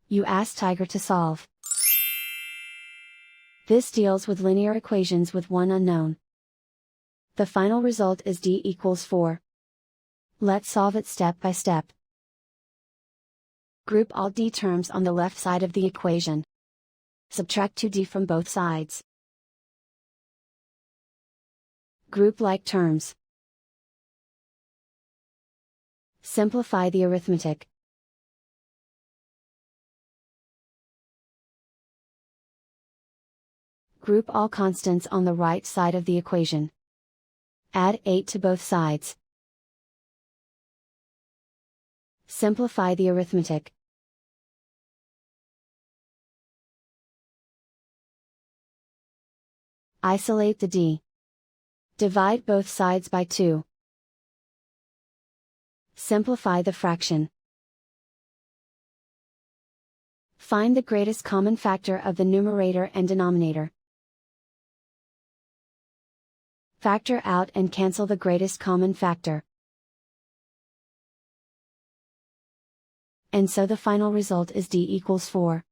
You ask Tiger to solve. This deals with linear equations with one unknown. The final result is d equals 4. Let's solve it step by step. Group all d terms on the left side of the equation. Subtract 2d from both sides. Group like terms. Simplify the arithmetic. Group all constants on the right side of the equation. Add 8 to both sides. Simplify the arithmetic. Isolate the d. Divide both sides by 2. Simplify the fraction. Find the greatest common factor of the numerator and denominator. Factor out and cancel the greatest common factor. And so the final result is d equals 4.